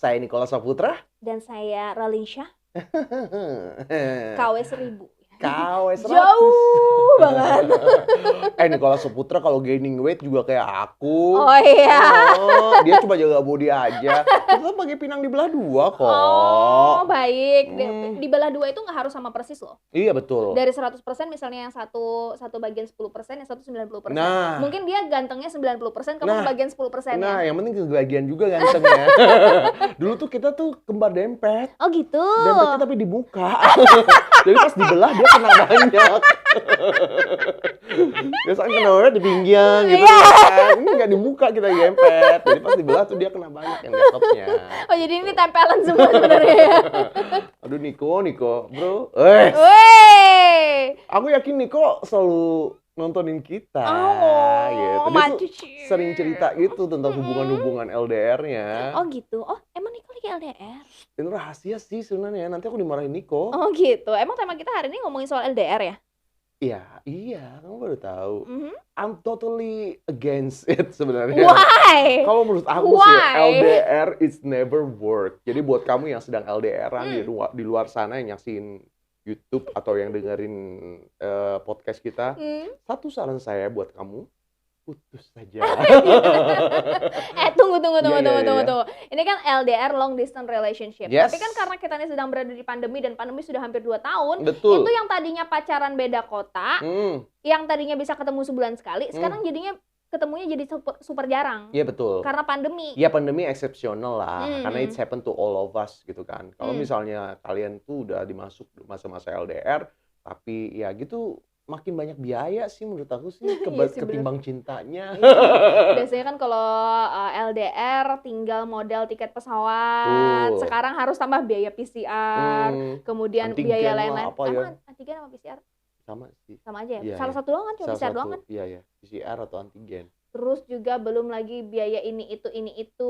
Saya Nicholas Saputra. Dan saya Ralinsyah, KW 1000. KW 100. Jauh banget. Nicholas Saputra kalau gaining weight juga kayak aku. Oh iya. Dia cuma jaga body aja. Kita pakai pinang dibelah dua kok. Oh baik. Dibelah dua itu nggak harus sama persis loh. Iya betul. Dari 100% misalnya yang satu bagian 10%, yang satu 90%. Nah. Mungkin dia gantengnya 90%, kamu bagian 10%. Nah, yang penting kebagian juga gantengnya. Dulu tuh kita tuh kembar dempet. Oh gitu. Dempetnya tapi di muka. Jadi pas dibelah dia kena banyak. Biasanya kena di pinggang gitu kan. Ini nggak di muka kita dempet. Jadi pas dibelah tuh dia kena banyak yang laptopnya. Oh jadi ini tempelan semua sebenarnya ya. Aduh Niko, bro. Wey. Aku yakin Niko selalu nontonin kita. Oh, gitu. Dia tuh sering cerita gitu tentang hubungan-hubungan LDR-nya. Oh gitu. Oh, emang Niko lagi LDR? Itu rahasia sih sebenarnya. Nanti aku dimarahin Niko. Oh gitu. Emang tema kita hari ini ngomongin soal LDR ya? Iya, kamu baru tahu. I'm totally against it sebenarnya. Why? Kalau menurut aku sih LDR is never work. Jadi buat kamu yang sedang LDR-an di luar sana yang nyaksin YouTube atau yang dengerin podcast kita, satu saran saya buat kamu, putus saja. Tunggu. Ini kan LDR, long distance relationship. Yes. Tapi kan karena kita ini sedang berada di pandemi dan pandemi sudah hampir 2 tahun. Betul. Itu yang tadinya pacaran beda kota, yang tadinya bisa ketemu sebulan sekali, sekarang jadinya ketemunya jadi super jarang. Iya betul. Karena pandemi. Iya pandemi eksepsional lah, karena it's happen to all of us gitu kan. Kalau misalnya kalian tuh udah dimasuk masa-masa LDR, tapi ya gitu makin banyak biaya sih menurut aku sih ketimbang cintanya. Biasanya kan kalau LDR tinggal modal tiket pesawat. Sekarang harus tambah biaya PCR, kemudian antigen biaya lain-lain. Antigen sama PCR? Sama sih. Sama aja ya? Iya, Salah satu doang kan? Cuma PCR doang kan? Iya, PCR atau antigen. Terus juga belum lagi biaya ini itu.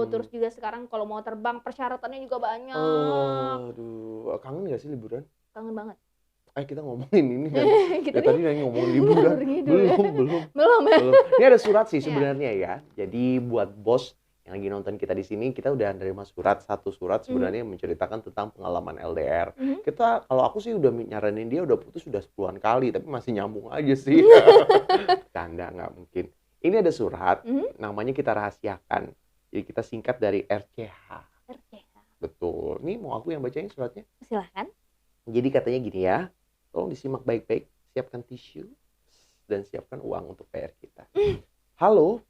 Terus juga sekarang kalau mau terbang persyaratannya juga banyak. Aduh, kangen gak sih liburan? Kangen banget. Kita ngomongin ini kan. Tadi lagi ngomongin liburan. Belum ya? Ini ada surat sih sebenarnya ya. Jadi buat bos yang lagi nonton kita di sini, kita udah nerima satu surat sebenarnya yang menceritakan tentang pengalaman LDR. Kalau aku sih udah nyaranin dia udah putus sudah 10-an kali, tapi masih nyambung aja sih. Tanda nggak mungkin. Ini ada surat, namanya kita rahasiakan. Jadi kita singkat dari RCH. Betul. Nih mau aku yang bacain suratnya? Silahkan. Jadi katanya gini ya, tolong disimak baik-baik, siapkan tisu dan siapkan uang untuk PR kita. Halo,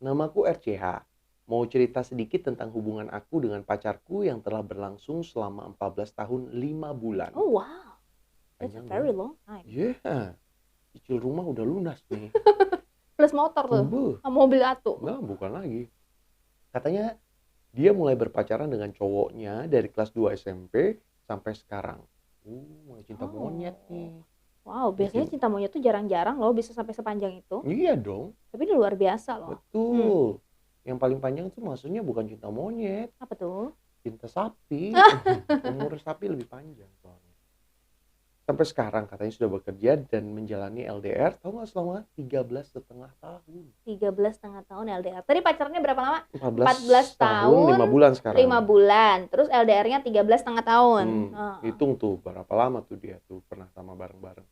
namaku RCH. Mau cerita sedikit tentang hubungan aku dengan pacarku yang telah berlangsung selama 14 tahun 5 bulan. Oh wow, that's a very long time. Yeah, cicil rumah udah lunas nih. Plus motor tuh, mobil atuh. Enggak, bukan lagi. Katanya dia mulai berpacaran dengan cowoknya dari kelas 2 SMP sampai sekarang. Mulai cinta monyet nih. Wow, biasanya cinta monyet tuh jarang-jarang loh bisa sampai sepanjang itu. Iya dong. Tapi ini luar biasa loh. Betul. Yang paling panjang tuh maksudnya bukan cinta monyet. Apa tuh? Cinta sapi. Umur sapi lebih panjang soalnya. Sampai sekarang katanya sudah bekerja dan menjalani LDR. Tahu nggak selama 13,5 tahun. 13,5 tahun LDR. Tadi pacarnya berapa lama? 14 tahun 5 bulan sekarang. 5 bulan. Terus LDR-nya 13,5 tahun. Hitung tuh berapa lama tuh dia tuh pernah sama bareng-bareng.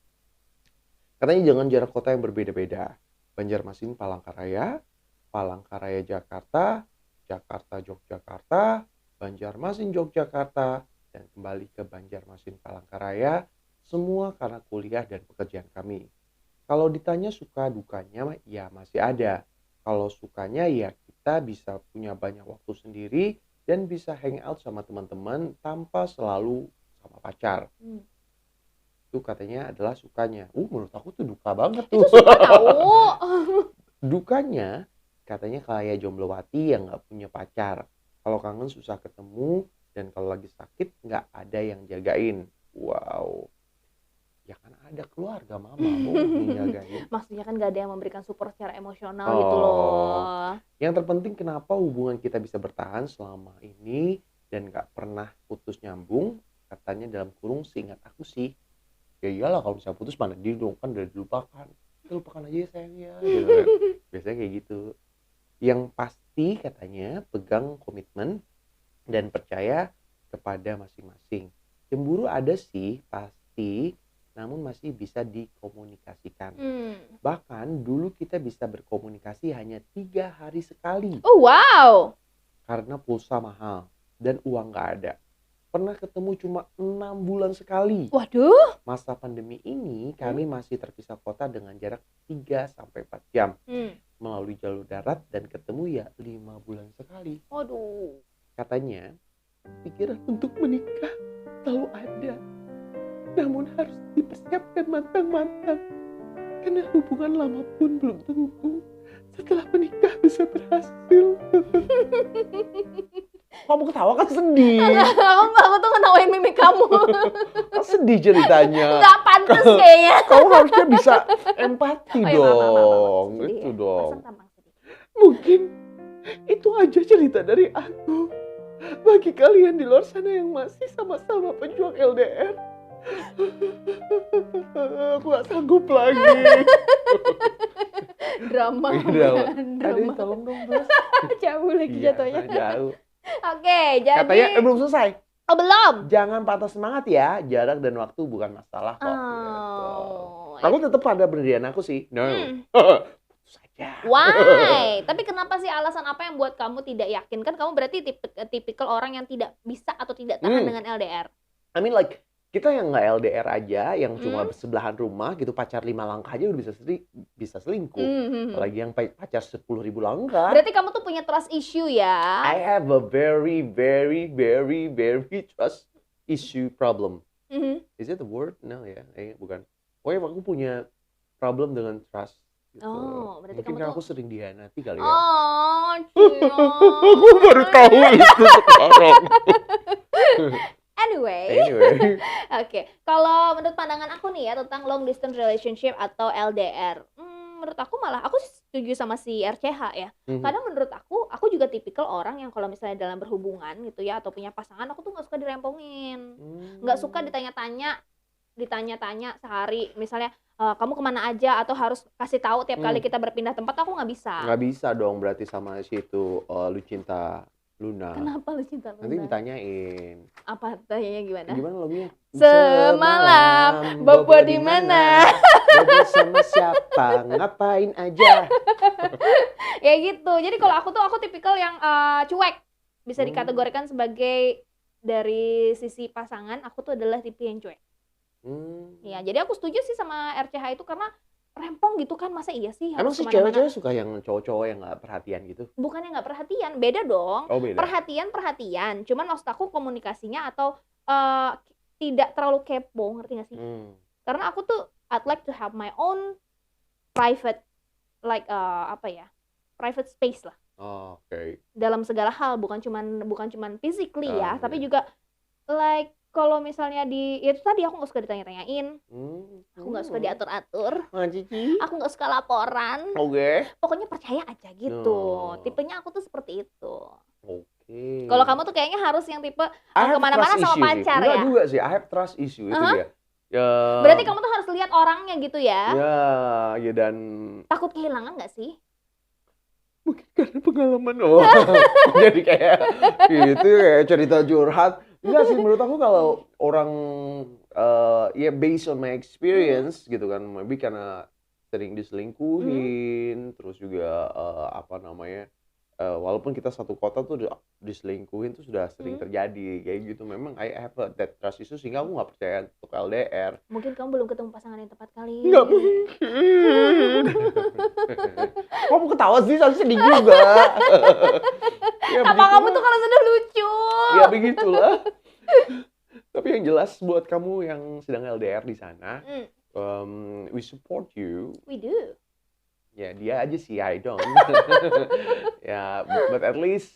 Katanya jangan jarak kota yang berbeda-beda. Banjarmasin Palangkaraya, Palangkaraya Jakarta, Jakarta Yogyakarta, Banjarmasin Yogyakarta, dan kembali ke Banjarmasin Palangkaraya, semua karena kuliah dan pekerjaan kami. Kalau ditanya suka dukanya, ya masih ada. Kalau sukanya ya kita bisa punya banyak waktu sendiri dan bisa hang out sama teman-teman tanpa selalu sama pacar. Itu katanya adalah sukanya. Menurut aku tuh duka banget tuh. Itu suka tahu. Dukanya katanya kayak jomblowati yang nggak punya pacar. Kalau kangen susah ketemu dan kalau lagi sakit nggak ada yang jagain. Wow. Ya kan ada keluarga mama mau jagain. Maksudnya kan nggak ada yang memberikan support secara emosional gitu loh. Yang terpenting kenapa hubungan kita bisa bertahan selama ini dan nggak pernah putus nyambung. Katanya dalam kurung seingat aku sih. Ya iyalah kalau bisa putus mana dulu kan udah dilupakan. Lupakan aja ya sayangnya. Gitu kan. Biasanya kayak gitu. Yang pasti katanya pegang komitmen dan percaya kepada masing-masing. Cemburu ada sih, pasti, namun masih bisa dikomunikasikan. Bahkan dulu kita bisa berkomunikasi hanya 3 hari sekali. Oh wow. Karena pulsa mahal dan uang gak ada. Pernah ketemu cuma 6 bulan sekali. Waduh. Masa pandemi ini kami masih terpisah kota dengan jarak 3-4 jam. Melalui jalur darat dan ketemu ya 5 bulan sekali. Waduh. Katanya pikiran untuk menikah selalu ada, namun harus dipersiapkan matang-matang. Karena hubungan lama pun belum tentu setelah menikah bisa berhasil. Kamu ketawa kan sedih. Aku tuh ngetawain mimik kamu. Kan sedih ceritanya. Gak pantas kayaknya. Kamu harusnya bisa empati Oh, iya, dong. maaf. Sedih Itu ya. dong. Perasaan tampang sedih. Mungkin itu aja cerita dari aku. Bagi kalian di luar sana yang masih sama-sama pejuang LDR, aku gak sanggup lagi. Drama. Aduh, tolong dong, Bos. Jauh lagi Iya, jatuhnya. jauh. Oke, jadi Katanya belum selesai. Oh, belum. Jangan patah semangat ya. Jarak dan waktu bukan masalah kok. Gitu. Aku tetap pada pendirian aku sih. No. Putus aja. Why? Tapi kenapa sih, alasan apa yang buat kamu tidak yakin? Kan kamu berarti tipikal orang yang tidak bisa atau tidak tahan dengan LDR. I mean like kita yang nggak LDR aja, yang cuma sebelahan rumah gitu, pacar 5 langkah aja udah bisa selingkuh. Apalagi yang pacar 10.000 langkah. Berarti kamu tuh punya trust issue ya? I have a very, very, very, very trust issue problem. Is it the word? No ya, bukan. Pokoknya aku punya problem dengan trust. Gitu. Oh, berarti mungkin kamu aku sering dihianati kali ya. Oh, Cio. Aku baru tahu itu sekarang. Anyway. Oke. Kalau menurut pandangan aku nih ya tentang long distance relationship atau LDR, menurut aku malah aku setuju sama si RCH ya. Kadang menurut aku juga tipikal orang yang kalau misalnya dalam berhubungan gitu ya atau punya pasangan, aku tuh nggak suka dirempongin, nggak suka ditanya-tanya sehari, misalnya kamu kemana aja atau harus kasih tahu tiap kali kita berpindah tempat. Aku nggak bisa. Nggak bisa dong berarti sama si itu Lucinta Luna. Kenapa Lucinta Luna? Nanti ditanyain. Apa tanyanya gimana? Gimana lagunya? Semalam bobo di mana? Bobo sama siapa? Ngapain aja? Ya gitu. Jadi kalau aku tipikal yang cuek. Bisa dikategorikan sebagai dari sisi pasangan, aku tuh adalah tipe yang cuek. Ya, jadi aku setuju sih sama RCH itu karena rempong gitu kan, masa iya sih? Emang sih cewek-cewek suka yang cowok-cowok yang nggak perhatian gitu? Bukannya nggak perhatian, beda dong. Oh, beda. Perhatian. Cuman maksud aku komunikasinya atau tidak terlalu kepo, ngerti nggak sih? Karena aku tuh I'd like to have my own private, like private space lah. Oh, oke. Dalam segala hal, bukan cuman physically ya, tapi juga like kalau misalnya ya itu tadi aku nggak suka ditanya-tanyain, aku nggak suka diatur-atur, aku nggak suka laporan. Oke. Pokoknya percaya aja gitu. Tipenya aku tuh seperti itu. Oke. Kalau kamu tuh kayaknya harus yang tipe kemana-mana sama pacar ya? Enggak juga sih, I have trust issue itu dia. Ya. Berarti kamu tuh harus lihat orangnya gitu ya? Ya dan takut kehilangan nggak sih? Mungkin karena pengalaman jadi kayak gitu, kayak cerita curhat. Enggak sih, menurut aku kalau orang ya based on my experience gitu kan, maybe karena sering diselingkuhin, terus juga walaupun kita satu kota tuh diselingkuhin tuh sudah sering terjadi kayak gitu. Memang I have that trust issue sehingga aku nggak percaya untuk LDR. Mungkin kamu belum ketemu pasangan yang tepat kali. Nggak mungkin. Kamu ketawa sih, saya sedih juga. Ya, apa kamu tuh kalau sudah lucu? Ya begitulah. Tapi yang jelas buat kamu yang sedang LDR di sana, we support you. We do. Ya dia aja sih, I don't. Ya, but at least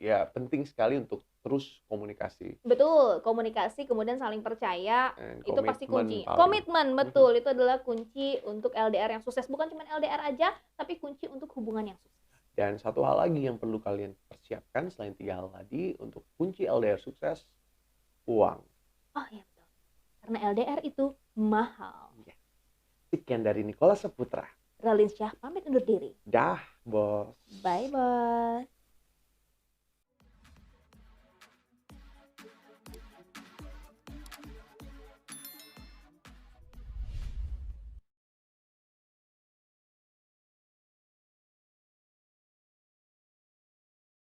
ya penting sekali untuk terus komunikasi. Betul, komunikasi kemudian saling percaya. Itu pasti kunci. Komitmen, betul, itu adalah kunci untuk LDR yang sukses. Bukan cuma LDR aja, tapi kunci untuk hubungan yang sukses. Dan satu hal lagi yang perlu kalian persiapkan selain 3 hal tadi untuk kunci LDR sukses, uang. Oh iya betul. Karena LDR itu mahal. Ya. Sekian dari Nicholas Saputra. Raline Syah pamit undur diri. Dah, bos. Bye, bos.